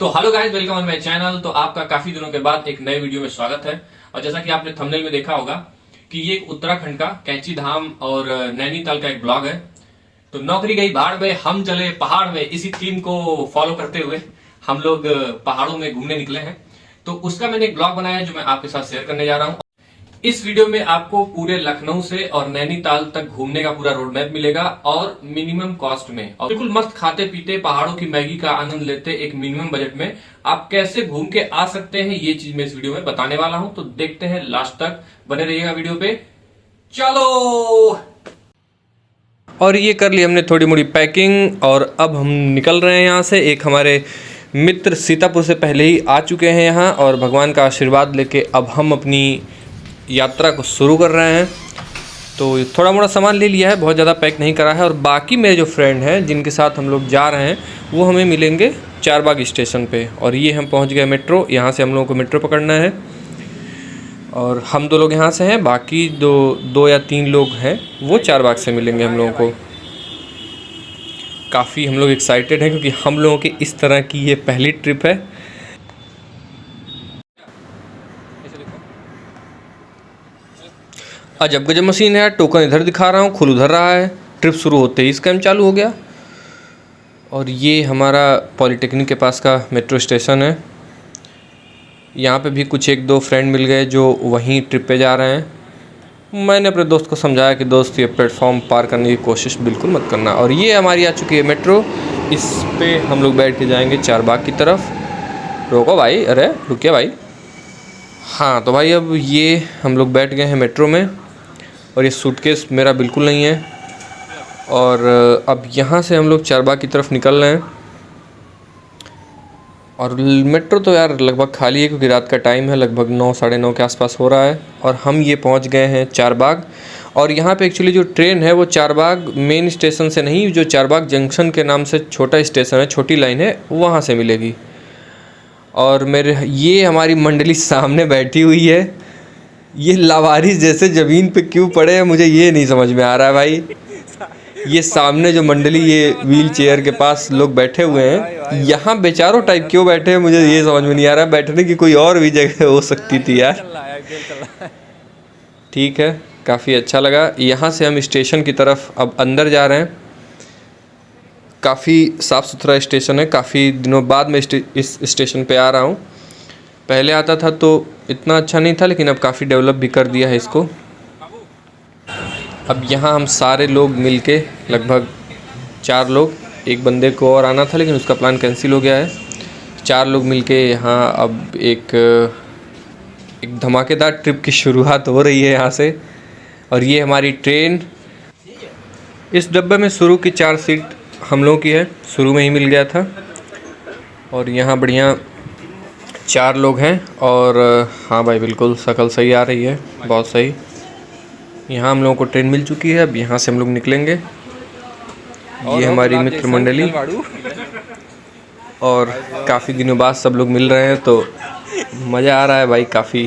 तो hello guys, welcome on my channel. तो आपका काफी दिनों के बाद एक नए वीडियो में स्वागत है। और जैसा कि आपने थंबनेल में देखा होगा कि ये एक उत्तराखंड का कैंची धाम और नैनीताल का एक ब्लॉग है। तो नौकरी गई भाड़ में, हम चले पहाड़ में, इसी थीम को फॉलो करते हुए हम लोग पहाड़ों में घूमने निकले हैं। तो उसका मैंने एक ब्लॉग बनाया है जो मैं आपके साथ शेयर करने जा रहा हूँ। इस वीडियो में आपको पूरे लखनऊ से और नैनीताल तक घूमने का पूरा रोड मैप मिलेगा और मिनिमम कॉस्ट में, और बिल्कुल मस्त खाते पीते पहाड़ों की मैगी का आनंद लेते एक मिनिमम बजट में आप कैसे घूम के आ सकते हैं, ये चीज मैं इस वीडियो में बताने वाला हूं। तो देखते हैं, लास्ट तक बने रहिएगा वीडियो पे। चलो। और ये कर ली हमने थोड़ी मोड़ी पैकिंग और अब हम निकल रहे हैं यहाँ से। एक हमारे मित्र सीतापुर से पहले ही आ चुके हैं यहाँ, और भगवान का आशीर्वाद लेके अब हम अपनी यात्रा को शुरू कर रहे हैं। तो थोड़ा मोड़ा सामान ले लिया है, बहुत ज़्यादा पैक नहीं करा है। और बाकी मेरे जो फ्रेंड हैं जिनके साथ हम लोग जा रहे हैं वो हमें मिलेंगे चारबाग स्टेशन पे। और ये हम पहुंच गए मेट्रो, यहाँ से हम लोगों को मेट्रो पकड़ना है। और हम 2 लोग यहाँ से हैं, बाकी दो या 3 लोग हैं वो चारबाग से मिलेंगे हम लोगों को। काफ़ी हम लोग एक्साइटेड हैं क्योंकि हम लोगों की इस तरह की ये पहली ट्रिप है। अजब गजब मशीन है, टोकन इधर दिखा रहा हूँ, खुल उधर रहा है। ट्रिप शुरू होते ही स्कैम चालू हो गया। और ये हमारा पॉलिटेक्निक के पास का मेट्रो स्टेशन है। यहाँ पे भी कुछ 1-2 फ्रेंड मिल गए जो वहीं ट्रिप पे जा रहे हैं। मैंने अपने दोस्त को समझाया कि दोस्त ये प्लेटफॉर्म पार करने की कोशिश बिल्कुल मत करना। और ये हमारी आ चुकी है मेट्रो, इस पे हम लोग बैठ के जाएंगे चारबाग की तरफ। रोको भाई, अरे रुकिए भाई। हाँ तो भाई अब ये हम लोग बैठ गए हैं मेट्रो में, और ये सूटकेस मेरा बिल्कुल नहीं है। और अब यहाँ से हम लोग चारबाग की तरफ निकल रहे हैं। और मेट्रो तो यार लगभग खाली है क्योंकि रात का टाइम है, लगभग 9 साढ़े 9 के आसपास हो रहा है। और हम ये पहुँच गए हैं चारबाग। और यहाँ पे एक्चुअली जो ट्रेन है वो चारबाग मेन स्टेशन से नहीं, जो चारबाग जंक्शन के नाम से छोटा स्टेशन है, छोटी लाइन है, वहाँ से मिलेगी। और ये हमारी मंडली सामने बैठी हुई है। ये लावारिस जैसे ज़मीन पे क्यों पड़े हैं मुझे ये नहीं समझ में आ रहा है भाई। ये सामने जो मंडली ये व्हील चेयर के पास लोग बैठे हुए हैं, यहाँ बेचारों टाइप क्यों बैठे हैं मुझे ये समझ में नहीं आ रहा है। बैठने की कोई और भी जगह हो सकती थी यार। ठीक है, काफ़ी अच्छा लगा। यहाँ से हम स्टेशन की तरफ अब अंदर जा रहे हैं। काफ़ी साफ़ सुथरा स्टेशन है, काफ़ी दिनों बाद मैं इस स्टेशन पे आ रहा हूँ। पहले आता था तो इतना अच्छा नहीं था, लेकिन अब काफ़ी डेवलप भी कर दिया है इसको। अब यहाँ हम सारे लोग मिलके, लगभग 4 लोग, एक बंदे को और आना था लेकिन उसका प्लान कैंसिल हो गया है। 4 लोग मिलके यहाँ अब एक धमाकेदार ट्रिप की शुरुआत हो रही है यहाँ से। और ये हमारी ट्रेन, इस डब्बे में शुरू की 4 सीट हम लोगों की है, शुरू में ही मिल गया था। और यहाँ बढ़िया 4 लोग हैं। और हाँ भाई बिल्कुल शक्ल सही आ रही है, बहुत सही। यहाँ हम लोगों को ट्रेन मिल चुकी है, अब यहाँ से हम लोग निकलेंगे। ये हमारी मित्र मंडली, और काफ़ी दिनों बाद सब लोग मिल रहे हैं तो मज़ा आ रहा है भाई काफ़ी।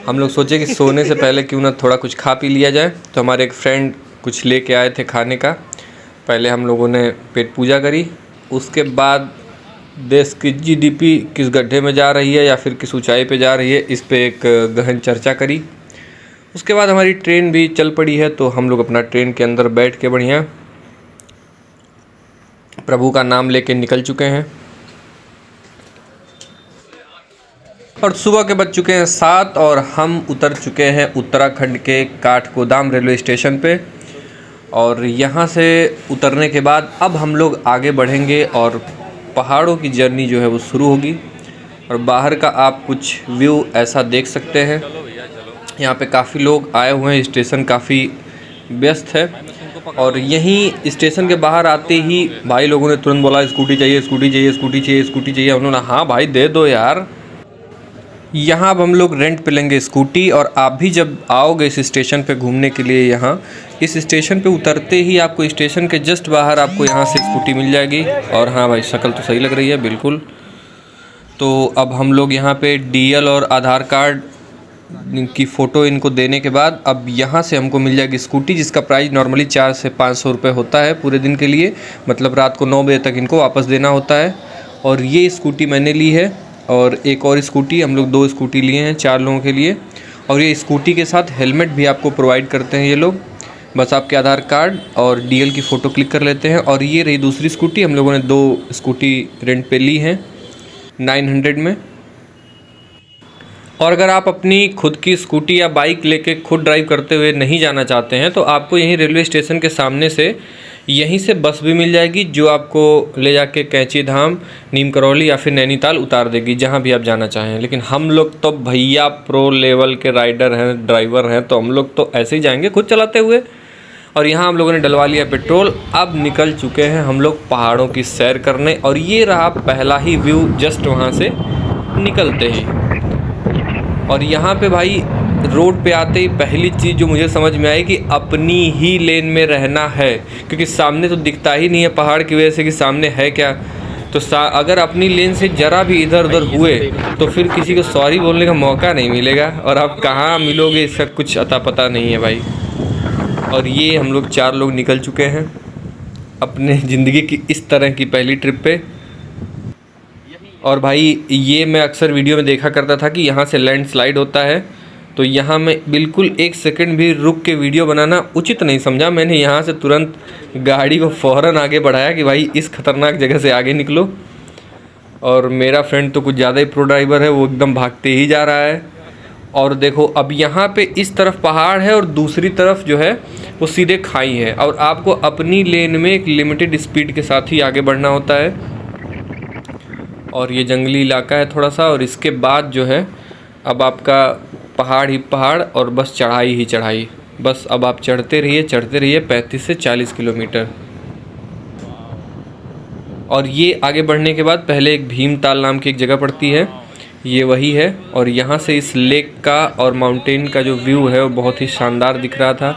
हम लोग सोचे कि सोने से पहले क्यों ना थोड़ा कुछ खा पी लिया जाए। तो हमारे एक फ्रेंड कुछ लेके आए थे खाने का। पहले हम लोगों ने पेट पूजा करी, उसके बाद देश की जीडीपी किस गड्ढे में जा रही है या फिर किस ऊंचाई पे जा रही है, इस पे एक गहन चर्चा करी। उसके बाद हमारी ट्रेन भी चल पड़ी है, तो हम लोग अपना ट्रेन के अंदर बैठ के बढ़िया प्रभु का नाम लेके निकल चुके हैं। और सुबह के बज चुके हैं 7 और हम उतर चुके हैं उत्तराखंड के काठगोदाम रेलवे स्टेशन पे। और यहाँ से उतरने के बाद अब हम लोग आगे बढ़ेंगे और पहाड़ों की जर्नी जो है वो शुरू होगी। और बाहर का आप कुछ व्यू ऐसा देख सकते हैं। यहाँ पे काफ़ी लोग आए हुए हैं, स्टेशन काफ़ी व्यस्त है। और यहीं स्टेशन के बाहर आते ही भाई लोगों ने तुरंत बोला स्कूटी चाहिए, स्कूटी चाहिए, स्कूटी चाहिए, स्कूटी चाहिए। उन्होंने हाँ भाई दे दो यार। यहाँ अब हम लोग रेंट पे लेंगे स्कूटी। और आप भी जब आओगे इस स्टेशन पे घूमने के लिए, यहाँ इस स्टेशन पे उतरते ही आपको स्टेशन के जस्ट बाहर आपको यहाँ से स्कूटी मिल जाएगी। और हाँ भाई शक्ल तो सही लग रही है बिल्कुल। तो अब हम लोग यहाँ पे डीएल और आधार कार्ड की फ़ोटो इनको देने के बाद अब यहाँ से हमको मिल जाएगी स्कूटी, जिसका प्राइस नॉर्मली 400 से 500 रुपये होता है पूरे दिन के लिए। मतलब रात को 9 बजे तक इनको वापस देना होता है। और ये स्कूटी मैंने ली है और एक और स्कूटी, हम लोग 2 स्कूटी लिए हैं 4 लोगों के लिए। और ये स्कूटी के साथ हेलमेट भी आपको प्रोवाइड करते हैं ये लोग। बस आपके आधार कार्ड और डीएल की फ़ोटो क्लिक कर लेते हैं। और ये रही दूसरी स्कूटी, हम लोगों ने 2 स्कूटी रेंट पे ली हैं 900 में। और अगर आप अपनी खुद की स्कूटी या बाइक लेके खुद ड्राइव करते हुए नहीं जाना चाहते हैं तो आपको यहीं रेलवे स्टेशन के सामने से यहीं से बस भी मिल जाएगी, जो आपको ले जाके कैंची धाम, नीम करौली या फिर नैनीताल उतार देगी, जहां भी आप जाना चाहें। लेकिन हम लोग तो भैया प्रो लेवल के राइडर हैं, ड्राइवर हैं, तो हम लोग तो ऐसे ही जाएंगे खुद चलाते हुए। और यहाँ हम लोगों ने डलवा लिया पेट्रोल। अब निकल चुके हैं हम लोग पहाड़ों की सैर करने। और ये रहा पहला ही व्यू जस्ट वहाँ से निकलते ही। और यहाँ पे भाई रोड पे आते ही पहली चीज़ जो मुझे समझ में आई कि अपनी ही लेन में रहना है, क्योंकि सामने तो दिखता ही नहीं है पहाड़ की वजह से कि सामने है क्या। तो अगर अपनी लेन से ज़रा भी इधर उधर हुए तो फिर किसी को सॉरी बोलने का मौका नहीं मिलेगा, और आप कहाँ मिलोगे इसका कुछ अता पता नहीं है भाई। और ये हम लोग 4 लोग निकल चुके हैं अपने ज़िंदगी की इस तरह की पहली ट्रिप पे। और भाई ये मैं अक्सर वीडियो में देखा करता था कि यहाँ से लैंडस्लाइड होता है, तो यहाँ मैं बिल्कुल 1 सेकंड भी रुक के वीडियो बनाना उचित नहीं समझा। मैंने यहाँ से तुरंत गाड़ी को फ़ौरन आगे बढ़ाया कि भाई इस खतरनाक जगह से आगे निकलो। और मेरा फ्रेंड तो कुछ ज़्यादा ही प्रो ड्राइवर है, वो एकदम भागते ही जा रहा है। और देखो अब यहाँ पे इस तरफ पहाड़ है और दूसरी तरफ जो है वो सीधे खाई है, और आपको अपनी लेन में एक लिमिटेड स्पीड के साथ ही आगे बढ़ना होता है। और ये जंगली इलाका है थोड़ा सा, और इसके बाद जो है अब आपका पहाड़ ही पहाड़ और बस चढ़ाई ही चढ़ाई। बस अब आप चढ़ते रहिए 35 से 40 किलोमीटर। और ये आगे बढ़ने के बाद पहले एक भीमताल नाम की एक जगह पड़ती है, ये वही है। और यहाँ से इस लेक का और माउंटेन का जो व्यू है वो बहुत ही शानदार दिख रहा था,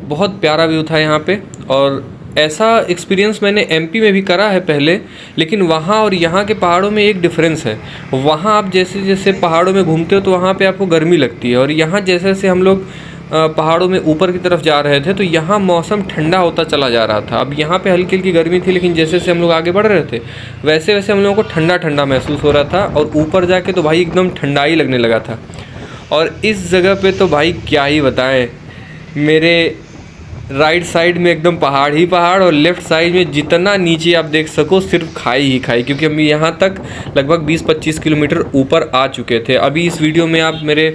बहुत प्यारा व्यू था यहाँ पे। और ऐसा एक्सपीरियंस मैंने एमपी में भी करा है पहले, लेकिन वहाँ और यहाँ के पहाड़ों में एक डिफरेंस है। वहाँ आप जैसे जैसे पहाड़ों में घूमते हो तो वहाँ पे आपको गर्मी लगती है, और यहाँ जैसे जैसे हम लोग पहाड़ों में ऊपर की तरफ जा रहे थे तो यहाँ मौसम ठंडा होता चला जा रहा था। अब यहाँ पे हल्की हल्की गर्मी थी, लेकिन जैसे जैसे हम लोग आगे बढ़ रहे थे वैसे वैसे हम लोगों को ठंडा ठंडा महसूस हो रहा था, और ऊपर जाके तो भाई एकदम ठंडा ही लगने लगा था। और इस जगह पे तो भाई क्या ही बताएं, मेरे राइट साइड में एकदम पहाड़ ही पहाड़, और लेफ़्ट साइड में जितना नीचे आप देख सको सिर्फ खाई ही खाई, क्योंकि हम यहाँ तक लगभग 20-25 किलोमीटर ऊपर आ चुके थे। अभी इस वीडियो में आप मेरे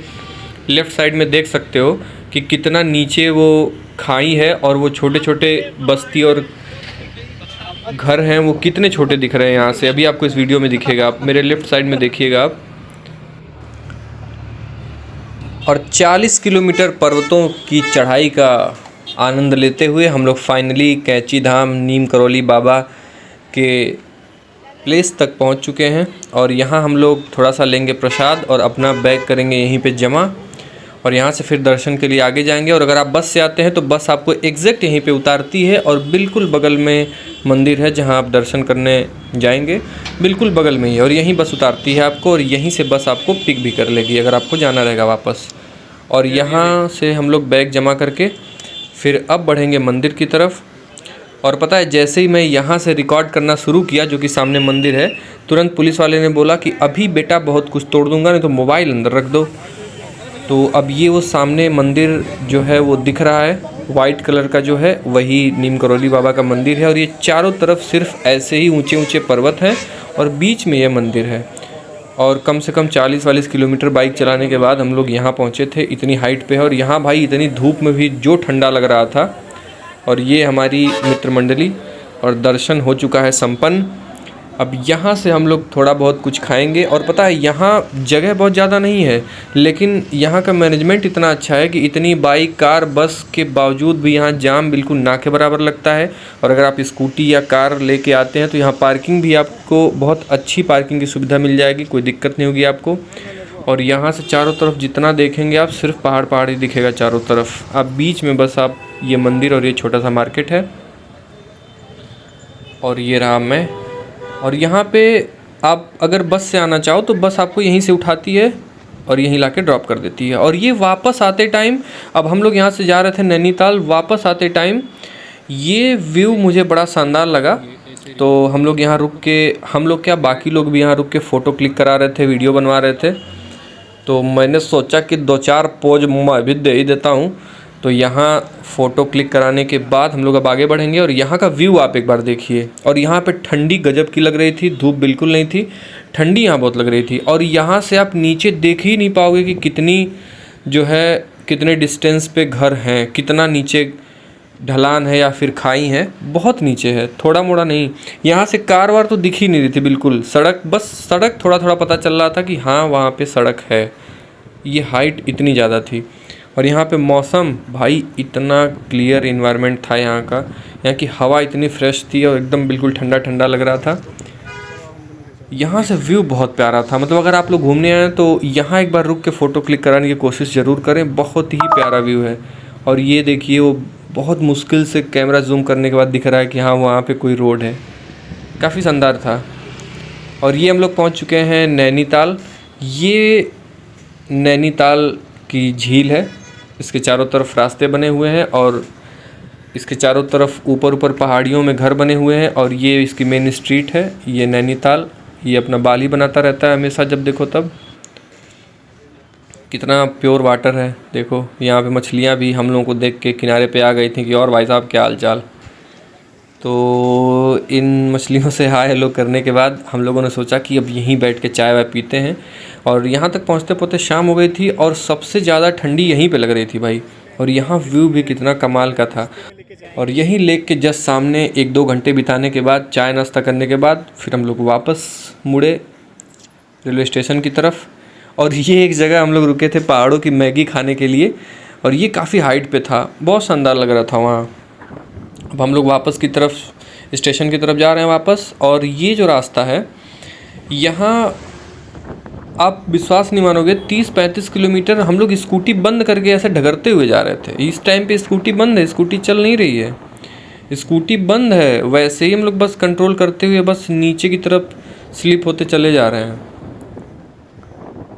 लेफ़्ट साइड में देख सकते हो कि कितना नीचे वो खाई है, और वो छोटे छोटे बस्ती और घर हैं वो कितने छोटे दिख रहे हैं यहाँ से। अभी आपको इस वीडियो में दिखेगा, आप मेरे लेफ़्ट साइड में देखिएगा आप। और 40 किलोमीटर पर्वतों की चढ़ाई का आनंद लेते हुए हम लोग फाइनली कैंची धाम नीम करौली बाबा के प्लेस तक पहुंच चुके हैं। और यहाँ हम लोग थोड़ा सा लेंगे प्रसाद और अपना बैग करेंगे यहीं पे जमा, और यहाँ से फिर दर्शन के लिए आगे जाएंगे। और अगर आप बस से आते हैं तो बस आपको एग्जैक्ट यहीं पे उतारती है, और बिल्कुल बगल में मंदिर है जहाँ आप दर्शन करने जाएंगे, बिल्कुल बगल में ही, और यहीं बस उतारती है आपको, और यहीं से बस आपको पिक भी कर लेगी अगर आपको जाना रहेगा वापस। और यहाँ से हम लोग बैग जमा करके फिर अब बढ़ेंगे मंदिर की तरफ। और पता है जैसे ही मैं यहाँ से रिकॉर्ड करना शुरू किया, जो कि सामने मंदिर है, तुरंत पुलिस वाले ने बोला कि अभी बेटा बहुत कुछ तोड़ दूंगा, नहीं तो मोबाइल अंदर रख दो। तो अब ये वो सामने मंदिर जो है वो दिख रहा है, वाइट कलर का जो है वही नीम करौली बाबा का मंदिर है। और ये चारों तरफ सिर्फ ऐसे ही ऊंचे ऊंचे पर्वत हैं, और बीच में ये मंदिर है। और कम से कम 40-40 किलोमीटर बाइक चलाने के बाद हम लोग यहाँ पहुँचे थे, इतनी हाइट पे है। और यहाँ भाई इतनी धूप में भी जो ठंडा लग रहा था। और ये हमारी मित्र मंडली, और दर्शन हो चुका है संपन्न। अब यहाँ से हम लोग थोड़ा बहुत कुछ खाएंगे। और पता है यहाँ जगह बहुत ज़्यादा नहीं है, लेकिन यहाँ का मैनेजमेंट इतना अच्छा है कि इतनी बाइक कार बस के बावजूद भी यहाँ जाम बिल्कुल ना के बराबर लगता है। और अगर आप स्कूटी या कार लेके आते हैं तो यहाँ पार्किंग भी आपको बहुत अच्छी पार्किंग की सुविधा मिल जाएगी, कोई दिक्कत नहीं होगी आपको। और यहाँ से चारों तरफ जितना देखेंगे आप सिर्फ पहाड़ पहाड़ ही दिखेगा चारों तरफ। आप बीच में बस आप ये मंदिर और ये छोटा सा मार्केट है, और ये रहा मैं। और यहाँ पे आप अगर बस से आना चाहो तो बस आपको यहीं से उठाती है और यहीं लाके ड्रॉप कर देती है। और ये वापस आते टाइम, अब हम लोग यहाँ से जा रहे थे नैनीताल, वापस आते टाइम ये व्यू मुझे बड़ा शानदार लगा। तो हम लोग यहाँ रुक के, हम लोग क्या बाकी लोग भी यहाँ रुक के फ़ोटो क्लिक करा रहे थे, वीडियो बनवा रहे थे। तो मैंने सोचा कि 2-4 पोज मैं भी दे ही देता हूँ। तो यहाँ फ़ोटो क्लिक कराने के बाद हम लोग अब आगे बढ़ेंगे। और यहाँ का व्यू आप एक बार देखिए। और यहाँ पे ठंडी गजब की लग रही थी, धूप बिल्कुल नहीं थी, ठंडी यहाँ बहुत लग रही थी। और यहाँ से आप नीचे देख ही नहीं पाओगे कि कितनी जो है, कितने डिस्टेंस पे घर हैं, कितना नीचे ढलान है या फिर खाई है, बहुत नीचे है, थोड़ा मोड़ा नहीं। यहाँ से कार वार तो दिख ही नहीं रही थी बिल्कुल, सड़क, बस सड़क थोड़ा थोड़ा पता चल रहा था कि हाँ वहाँ पे सड़क है। ये हाइट इतनी ज़्यादा थी। और यहाँ पे मौसम भाई इतना क्लियर इन्वायरमेंट था यहाँ का, यहाँ की हवा इतनी फ्रेश थी और एकदम बिल्कुल ठंडा ठंडा लग रहा था। यहाँ से व्यू बहुत प्यारा था, मतलब अगर आप लोग घूमने आए तो यहाँ एक बार रुक के फ़ोटो क्लिक कराने की कोशिश ज़रूर करें, बहुत ही प्यारा व्यू है। और ये देखिए, वो बहुत मुश्किल से कैमरा जूम करने के बाद दिख रहा है कि हाँ वहाँ पे कोई रोड है, काफ़ी शानदार था। और ये हम लोग पहुँच चुके हैं नैनीताल। ये नैनीताल की झील है, इसके चारों तरफ रास्ते बने हुए हैं और इसके चारों तरफ ऊपर ऊपर पहाड़ियों में घर बने हुए हैं। और ये इसकी मेन स्ट्रीट है, ये नैनीताल। ये अपना बाल ही बनाता रहता है हमेशा, जब देखो तब। कितना प्योर वाटर है, देखो यहाँ पे मछलियाँ भी हम लोगों को देख के किनारे पे आ गई थी कि और भाई साहब क्या हाल चाल। तो इन मछलियों से हाय हेलो करने के बाद हम लोगों ने सोचा कि अब यहीं बैठ के चाय वाय पीते हैं। और यहाँ तक पहुँचते पहुँचते शाम हो गई थी और सबसे ज़्यादा ठंडी यहीं पे लग रही थी भाई। और यहाँ व्यू भी कितना कमाल का था। और यहीं लेक के जस्ट सामने 1-2 घंटे बिताने के बाद, चाय नाश्ता करने के बाद, फिर हम लोग वापस मुड़े रेलवे स्टेशन की तरफ। और ये एक जगह हम लोग रुके थे पहाड़ों की मैगी खाने के लिए, और ये काफ़ी हाइट पे था, बहुत शानदार लग रहा था वहाँ। अब हम लोग वापस की तरफ, स्टेशन की तरफ जा रहे हैं वापस। और ये जो रास्ता है, यहाँ आप विश्वास नहीं मानोगे, 30-35 किलोमीटर हम लोग स्कूटी बंद करके ऐसे ढगरते हुए जा रहे थे। इस टाइम पे स्कूटी बंद है, स्कूटी चल नहीं रही है, स्कूटी बंद है। वैसे ही हम लोग बस कंट्रोल करते हुए बस नीचे की तरफ स्लिप होते चले जा रहे हैं।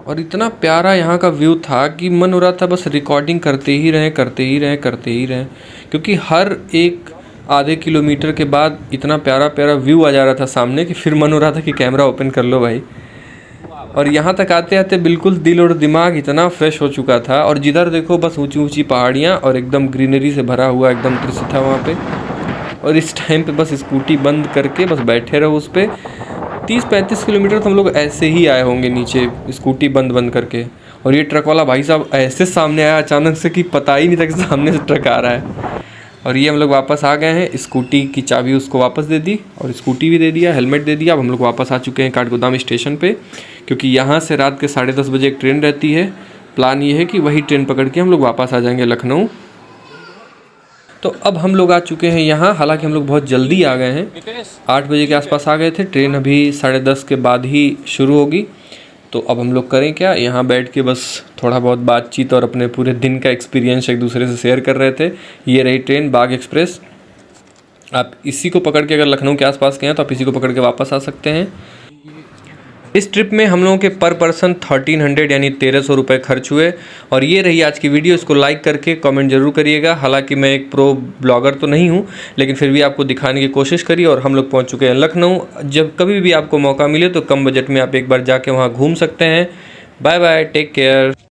और इतना प्यारा यहाँ का व्यू था कि मन हो रहा था बस रिकॉर्डिंग करते ही रहें, करते ही रहें, करते ही रहें। क्योंकि हर एक आधे किलोमीटर के बाद इतना प्यारा प्यारा व्यू आ जा रहा था सामने कि फिर मन हो रहा था कि कैमरा ओपन कर लो भाई। और यहाँ तक आते आते बिल्कुल दिल और दिमाग इतना फ्रेश हो चुका था। और जिधर देखो बस ऊंची ऊंची पहाड़ियाँ और एकदम ग्रीनरी से भरा हुआ एकदम दृश्य था वहाँ पे। और इस टाइम पे बस स्कूटी बंद करके बस बैठे रहो उस पर। 30-35 किलोमीटर तो हम लोग ऐसे ही आए होंगे नीचे, स्कूटी बंद करके। और ये ट्रक वाला भाई साहब ऐसे सामने आया अचानक से कि पता ही नहीं था कि सामने से ट्रक आ रहा है। और ये हम लोग वापस आ गए हैं, स्कूटी की चाबी उसको वापस दे दी और स्कूटी भी दे दिया, हेलमेट दे दिया। अब हम लोग वापस आ चुके हैं काठगोदाम स्टेशन पे, क्योंकि यहाँ से रात के 10:30 बजे एक ट्रेन रहती है। प्लान ये है कि वही ट्रेन पकड़ के हम लोग वापस आ जाएंगे लखनऊ। तो अब हम लोग आ चुके हैं यहाँ, हालांकि हम लोग बहुत जल्दी आ गए हैं, 8 बजे के आसपास आ गए थे। ट्रेन अभी 10:30 के बाद ही शुरू होगी। तो अब हम लोग करें क्या, यहाँ बैठ के बस थोड़ा बहुत बातचीत और अपने पूरे दिन का एक्सपीरियंस एक दूसरे से शेयर कर रहे थे। ये रही ट्रेन बाग एक्सप्रेस। आप इसी को पकड़ के अगर लखनऊ के आसपास के हैं तो आप इसी को पकड़ के वापस आ सकते हैं। इस ट्रिप में हम लोगों के पर पर्सन 1300 यानी 1300 रुपये खर्च हुए। और ये रही आज की वीडियो। इसको लाइक करके कमेंट जरूर करिएगा। हालांकि मैं एक प्रो ब्लॉगर तो नहीं हूँ, लेकिन फिर भी आपको दिखाने की कोशिश करी। और हम लोग पहुँच चुके हैं लखनऊ। जब कभी भी आपको मौका मिले तो कम बजट में आप एक बार जाके वहाँ घूम सकते हैं। Bye bye, take care.